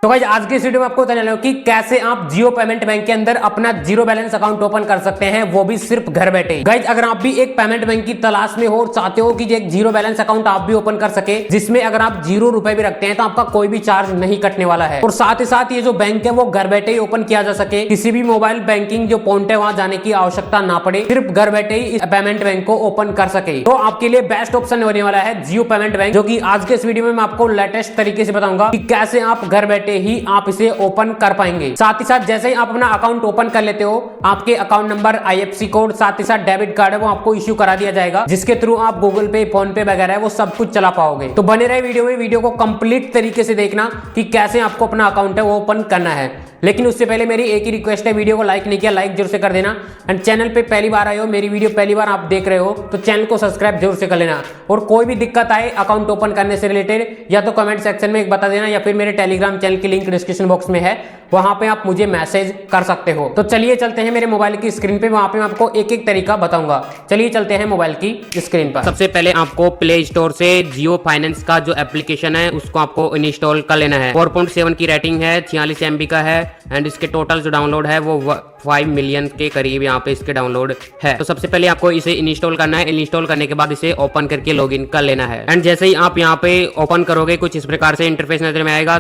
तो गाइस आज की इस वीडियो में आपको बताने वाला हूं कि कैसे आप जियो पेमेंट बैंक के अंदर अपना जीरो बैलेंस अकाउंट ओपन कर सकते हैं, वो भी सिर्फ घर बैठे। गाइस अगर आप भी एक पेमेंट बैंक की तलाश में हो और चाहते हो कि एक जीरो बैलेंस अकाउंट आप भी ओपन कर सके, जिसमें अगर आप 0 रुपए भी रखते हैं तो आपका कोई भी चार्ज नहीं कटने वाला है, और साथ ही साथ ये जो बैंक है वो घर बैठे ही ओपन किया जा सके, किसी भी मोबाइल बैंकिंग जो पॉइंट है वहां जाने की आवश्यकता ना पड़े, सिर्फ घर बैठे ही इस पेमेंट बैंक को ओपन कर सके, तो आपके लिए बेस्ट ऑप्शन होने वाला है जियो पेमेंट बैंक, जो कि आज के इस वीडियो में मैं आपको लेटेस्ट तरीके से बताऊंगा कि कैसे आप घर बैठे ही आप इसे ओपन कर पाएंगे। साथ ही साथ जैसे ही आप अपना अकाउंट ओपन कर लेते हो, आपके अकाउंट नंबर, IFSC कोड, साथ ही साथ डेबिट कार्ड है वो आपको इश्यू करा दिया जाएगा, जिसके थ्रू आप गूगल पे, फोन पे वगैरह है वो सब कुछ चला पाओगे। तो बने रहे वीडियो में, वीडियो को कंप्लीट तरीके से देखना कि कैसे आपको अपना अकाउंट है वो ओपन करना है। लेकिन उससे पहले मेरी एक ही रिक्वेस्ट है, वीडियो को लाइक नहीं किया, लाइक जरूर से कर देना, एंड चैनल पे पहली बार आए हो, मेरी वीडियो पहली बार आप देख रहे हो तो चैनल को सब्सक्राइब जरूर से कर लेना। और कोई भी दिक्कत आए अकाउंट ओपन करने से रिलेटेड, या तो कमेंट सेक्शन में एक बता देना, या फिर मेरे टेलीग्राम चैनल की लिंक डिस्क्रिप्शन बॉक्स में है, वहां पे आप मुझे मैसेज कर सकते हो। तो चलिए चलते हैं मेरे मोबाइल की स्क्रीन पे, वहां पे मैं आपको एक एक तरीका बताऊंगा। चलिए चलते हैं मोबाइल की स्क्रीन पर। सबसे पहले आपको प्ले स्टोर से जियो फाइनेंस का जो एप्लीकेशन है उसको आपको इंस्टॉल कर लेना है। 4.7 की रेटिंग है, 46 MB का है, एंड इसके टोटल जो डाउनलोड है वो 5 मिलियन के करीब यहाँ पे इसके डाउनलोड है। तो सबसे पहले आपको इसे इंस्टॉल करना है। इंस्टॉल करने के बाद इसे ओपन करके लॉगिन कर लेना है, एंड जैसे ही आप यहाँ पे ओपन करोगे कुछ इस प्रकार से इंटरफेस नजर में आएगा।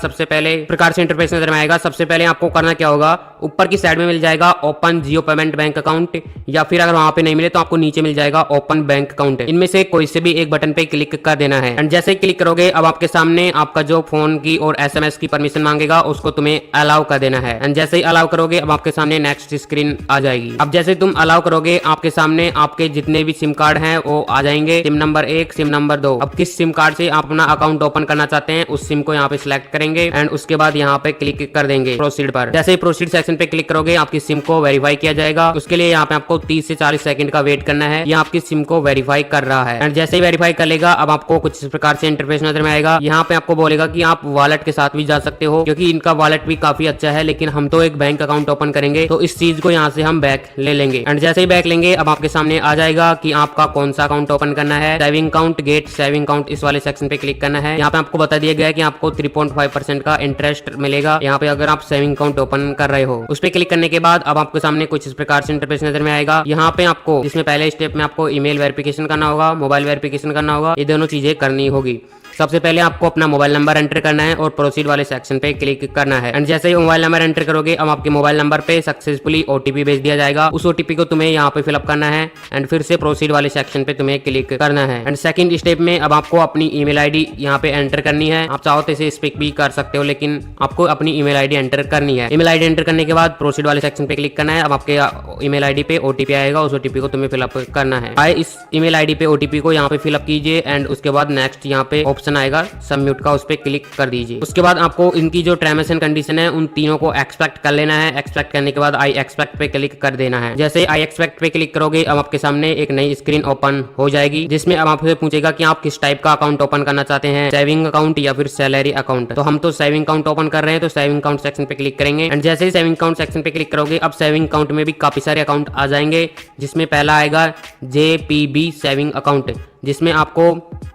सबसे पहले आपको करना क्या होगा, ऊपर की साइड में मिल जाएगा ओपन जियो पेमेंट बैंक अकाउंट, या फिर अगर वहां पे नहीं मिले तो आपको नीचे मिल जाएगा ओपन बैंक अकाउंट। इनमें से कोई से भी एक बटन पे क्लिक कर देना है, एंड जैसे ही क्लिक करोगे अब आपके सामने आपका जो फोन की और SMS की परमिशन मांगेगा उसको तुम्हें अलाउ कर देना है, एंड जैसे ही अलाउ करोगे अब आपके सामने नेक्स्ट स्क्रीन आ जाएगी। अब जैसे तुम अलाउ करोगे आपके सामने आपके जितने भी सिम कार्ड हैं वो आ जाएंगे, सिम नंबर 1, सिम नंबर 2। अब किस सिम कार्ड से आप अपना अकाउंट ओपन करना चाहते हैं उस सिम को यहाँ पे सिलेक्ट करेंगे, एंड उसके बाद यहाँ पे क्लिक कर देंगे प्रोसीड पर। जैसे ही प्रोसीड सेक्शन पे क्लिक करोगे आपकी सिम को वेरीफाई किया जाएगा। उसके लिए यहाँ पे आपको 30 से 40 सेकंड का वेट करना है, ये आपकी सिम को वेरीफाई कर रहा है, एंड जैसे ही वेरीफाई कर लेगा अब आपको कुछ इस प्रकार से इंटरफेस नजर में आएगा। यहाँ पे आपको बोलेगा कि आप वॉलेट के साथ भी जा सकते हो, क्योंकि इनका वॉलेट भी काफी अच्छा है, लेकिन हम तो एक बैंक अकाउंट ओपन करेंगे तो इस चीज को यहाँ से हम बैक ले लेंगे। एंड जैसे ही बैक लेंगे अब आपके सामने आ जाएगा कि आपका कौन सा अकाउंट ओपन करना है। Saving account, get saving account, इस वाले सेक्शन पे क्लिक करना है। यहाँ पे आपको बता दिया गया है कि आपको 3.5% का इंटरेस्ट मिलेगा यहाँ पे अगर आप सेविंग अकाउंट ओपन कर रहे हो। उस पे क्लिक करने के बाद अब आपके सामने कुछ इस प्रकार से इंटरफेस नजर में आएगा। यहाँ पे आपको जिसमें पहले स्टेप में आपको ईमेल वेरिफिकेशन करना होगा, मोबाइल वेरिफिकेशन करना होगा, ये दोनों चीजें करनी होगी। सबसे पहले आपको अपना मोबाइल नंबर एंटर करना है और प्रोसीड वाले सेक्शन पे क्लिक करना है, एंड जैसे ही मोबाइल नंबर एंटर करोगे अब आपके मोबाइल नंबर पे सक्सेसफुली OTP भेज दिया जाएगा। उस OTP को तुम्हें यहाँ पे फिलअप करना है, एंड फिर से प्रोसीड वाले सेक्शन पे तुम्हें क्लिक करना है। एंड सेकंड स्टेप में अब आपको अपनी ईमेल आईडी यहाँ पे एंटर करनी है। आप चाहो तो इसे स्पिक भी कर सकते हो, लेकिन आपको अपनी ईमेल आईडी एंटर करनी है। ईमेल आईडी एंटर करने के बाद प्रोसीड वाले सेक्शन पे क्लिक करना है। अब आपके ईमेल आईडी पे OTP आएगा, उस OTP को तुम्हें फिलअप करना है। इस ईमेल आईडी पे OTP को यहाँ पे फिलअप कीजिए, एंड उसके बाद नेक्स्ट यहाँ पे ऑप्शन आएगा म्यूट का, उस पे क्लिक कर दीजिए। उसके बाद आपको इनकी जो टर्म्स एंड कंडीशन है उन तीनों को एक्सपेक्ट कर लेना है। एक्सपेक्ट करने के बाद आई एक्सपेक्ट पे क्लिक कर देना है। जैसे आई एक्सपेक्ट पे क्लिक करोगे अब आपके सामने एक नई स्क्रीन ओपन हो जाएगी, जिसमें अब आपसे पूछेगा कि आप किस टाइप का अकाउंट ओपन करना चाहते हैं, सेविंग अकाउंट या फिर सैलरी अकाउंट। तो हम तो सेविंग अकाउंट ओपन कर रहे हैं, तो सेविंग अकाउंट सेक्शन पे क्लिक करेंगे, एंड जैसे ही सेविंग अकाउंट सेक्शन पे क्लिक करोगे अब सेविंग अकाउंट में भी काफी सारे अकाउंट आ जाएंगे, जिसमें पहला आएगा JPB सेविंग अकाउंट, जिसमें आपको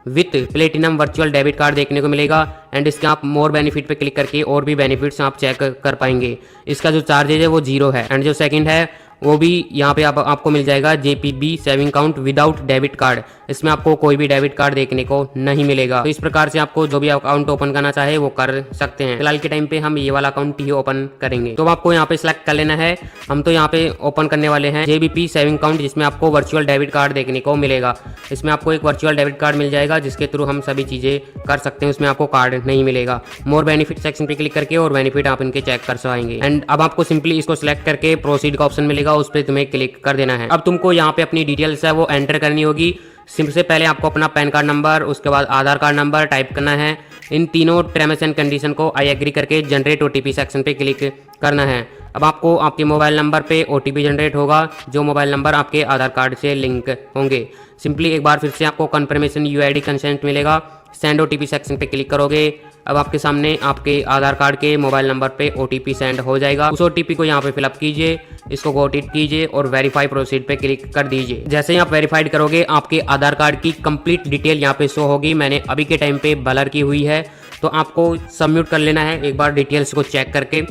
with platinum virtual debit card देखने को मिलेगा, एंड इसके आप मोर बेनिफिट पे क्लिक करके और भी बेनिफिट्स आप चेक कर पाएंगे। इसका जो चार्जेज है वो 0 है, एंड जो सेकंड है वो भी यहाँ पे आपको मिल जाएगा JPB saving account without debit card. इसमें आपको कोई भी डेबिट कार्ड देखने को नहीं मिलेगा। तो इस प्रकार से आपको जो भी अकाउंट ओपन करना चाहे वो कर सकते हैं। फिलहाल के टाइम पे हम ये वाला अकाउंट ही ओपन करेंगे, तो आपको यहाँ पे सिलेक्ट कर लेना है। हम तो यहाँ पे ओपन करने वाले हैं JBP सेविंग अकाउंट, जिसमें आपको वर्चुअल डेबिट कार्ड देखने को मिलेगा। इसमें आपको एक वर्चुअल डेबिट कार्ड मिल जाएगा जिसके थ्रू हम सभी चीजें कर सकते हैं, उसमें आपको कार्ड नहीं मिलेगा। मोर बेनिफिट सेक्शन पे क्लिक करके और बेनिफिट आप इनके चेक कर पाएंगे, एंड अब आपको सिंपली इसको सिलेक्ट करके प्रोसीड का ऑप्शन मिलेगा, उस पर तुम्हें क्लिक कर देना है। अब तुमको यहाँ पे अपनी डिटेल्स है वो एंटर करनी होगी। सबसे पहले आपको अपना पैन कार्ड नंबर, उसके बाद आधार कार्ड नंबर टाइप करना है। इन तीनों टर्म्स एंड कंडीशन को आई एग्री करके जनरेट OTP सेक्शन पे क्लिक करना है। अब आपको आपके मोबाइल नंबर पे OTP जनरेट होगा, जो मोबाइल नंबर आपके आधार कार्ड से लिंक होंगे। सिंपली एक बार फिर से आपको कंफर्मेशन UID कंसेंट मिलेगा, सेंड OTP सेक्शन पे क्लिक करोगे अब आपके सामने आपके आधार कार्ड के मोबाइल नंबर पे OTP सेंड हो जाएगा। उस OTP को यहाँ पे फिलअप कीजिए, इसको गॉट इट कीजिए और वेरीफाई प्रोसीड पे क्लिक कर दीजिए। जैसे ही आप वेरीफाइड करोगे आपके आधार कार्ड की कंप्लीट डिटेल यहाँ पे शो होगी। मैंने अभी के टाइम पे ब्लर की हुई है, तो आपको सबमिट कर लेना है एक बार डिटेल्स को चेक करके।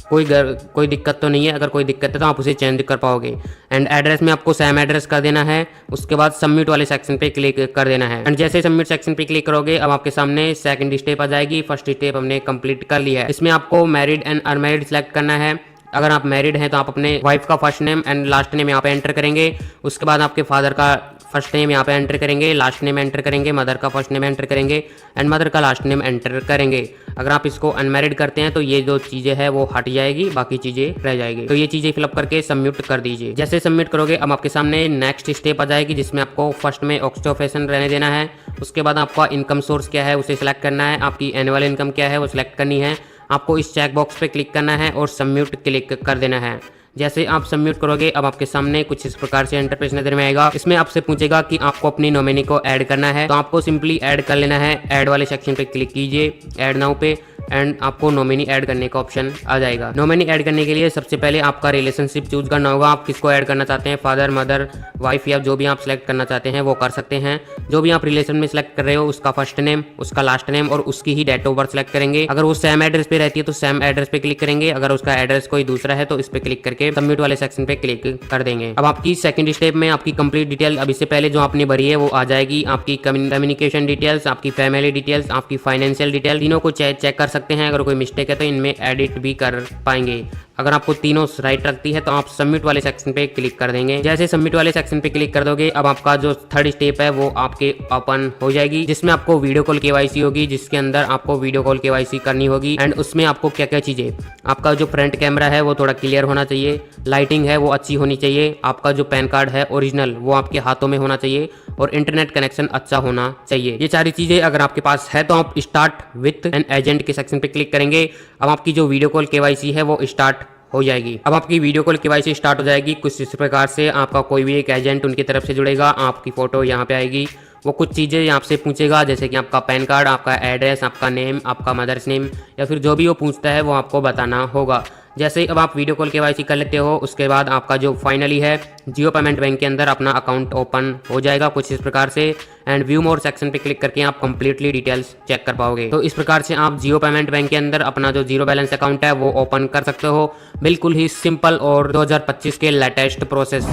कोई दिक्कत तो नहीं है, अगर कोई दिक्कत है तो आप उसे चेंज कर पाओगे। एंड एड्रेस में आपको सेम एड्रेस कर देना है। उसके बाद सबमिट वाले सेक्शन पे क्लिक कर देना है। एंड जैसे सबमिट सेक्शन पे क्लिक करोगे अब आपके सामने सेकंड स्टेप आ जाएगी। फर्स्ट स्टेप हमने कंप्लीट कर लिया है। इसमें आपको मैरिड एंड अनमैरिड सेलेक्ट करना है। अगर आप मैरिड हैं तो आप अपने वाइफ का first name and last name यहाँ पे एंटर करेंगे। उसके बाद आपके फादर का फर्स्ट नेम यहाँ पे एंटर करेंगे, लास्ट नेम एंटर करेंगे, मदर का फर्स्ट नेम एंटर करेंगे एंड मदर का लास्ट नेम एंटर करेंगे। अगर आप इसको अनमैरिड करते हैं तो ये जो चीज़ें हैं वो हट जाएगी, बाकी चीज़ें रह जाएगी। तो ये चीज़ें फिलअप करके सबमिट कर दीजिए। जैसे सबमिट करोगे अब आपके सामने नेक्स्ट स्टेप आ जाएगी, जिसमें आपको फर्स्ट में ऑक्यूपेशन रहने देना है। उसके बाद आपका इनकम सोर्स क्या है उसे सिलेक्ट करना है। आपकी एनुअल इनकम क्या है वो सिलेक्ट करनी है। आपको इस चेक बॉक्स पे क्लिक करना है और सबमिट क्लिक कर देना है। जैसे आप सबमिट करोगे अब आपके सामने कुछ इस प्रकार से इंटरफेस नजर में आएगा। इसमें आपसे पूछेगा कि आपको अपनी नॉमिनी को ऐड करना है, तो आपको सिंपली ऐड कर लेना है। ऐड वाले सेक्शन पे क्लिक कीजिए, ऐड नाउ पे, एंड आपको नॉमिनी ऐड करने का ऑप्शन आ जाएगा। नॉमिनी ऐड करने के लिए सबसे पहले आपका रिलेशनशिप चूज करना होगा। आप किसको ऐड करना चाहते हैं, फादर, मदर, वाइफ या जो भी आप सिलेक्ट करना चाहते हैं वो कर सकते हैं। जो भी आप रिलेशन में सिलेक्ट कर रहे हो उसका फर्स्ट नेम, उसका लास्ट नेम और उसकी ही डेट ऑफ बर्थ सिलेक्ट करेंगे। अगर वो सेम एड्रेस पे रहती है तो सेम एड्रेस पे क्लिक करेंगे। अगर उसका एड्रेस कोई दूसरा है तो इस पे क्लिक करके सबमिट वाले सेक्शन पे क्लिक कर देंगे। अब आपकी सेकंड स्टेप में आपकी कंप्लीट डिटेल अब इससे पहले जो आपने भरी है वो आ जाएगी। आपकी कम्युनिकेशन डिटेल्स, आपकी फैमिली डिटेल्स, आपकी फाइनेंशियल डिटेल, तीनों को चेक कर सकते हैं। अगर कोई मिस्टेक है तो इनमें एडिट भी कर पाएंगे। अगर आपको तीनों राइट रखती है तो आप सबमिट वाले सेक्शन पे क्लिक कर देंगे। जैसे सबमिट वाले सेक्शन पे क्लिक कर दोगे अब आपका जो थर्ड स्टेप है वो आपके ओपन हो जाएगी, जिसमें आपको वीडियो कॉल केवाईसी होगी, जिसके अंदर आपको वीडियो कॉल केवाईसी करनी होगी। एंड उसमें आपको क्या क्या चीजें, आपका जो फ्रंट कैमरा है वो थोड़ा क्लियर होना चाहिए, लाइटिंग है वो अच्छी होनी चाहिए, आपका जो पैन कार्ड है ओरिजिनल वो आपके हाथों में होना चाहिए और इंटरनेट कनेक्शन अच्छा होना चाहिए। ये सारी चीजें अगर आपके पास है तो आप स्टार्ट विथ एन एजेंट के सेक्शन पे क्लिक करेंगे। अब आपकी जो वीडियो कॉल केवाईसी है वो स्टार्ट हो जाएगी। अब आपकी वीडियो कॉल केवाईसी स्टार्ट हो जाएगी। कुछ इस प्रकार से आपका कोई भी एक एजेंट उनकी तरफ से जुड़ेगा, आपकी फोटो यहाँ पे आएगी, वो कुछ चीज़ें आपसे पूछेगा जैसे कि आपका पैन कार्ड, आपका एड्रेस, आपका नेम, आपका मदर्स नेम या फिर जो भी वो पूछता है वो आपको बताना होगा। जैसे अब आप वीडियो कॉल केवाईसी कर लेते हो उसके बाद आपका जो फाइनली है जियो पेमेंट बैंक के अंदर अपना अकाउंट ओपन हो जाएगा कुछ इस प्रकार से। एंड व्यू मोर सेक्शन पे क्लिक करके आप कंप्लीटली डिटेल्स चेक कर पाओगे। तो इस प्रकार से आप जियो पेमेंट बैंक के अंदर अपना जो जीरो बैलेंस अकाउंट है वो ओपन कर सकते हो, बिल्कुल ही सिंपल और 2025 के लेटेस्ट प्रोसेस से।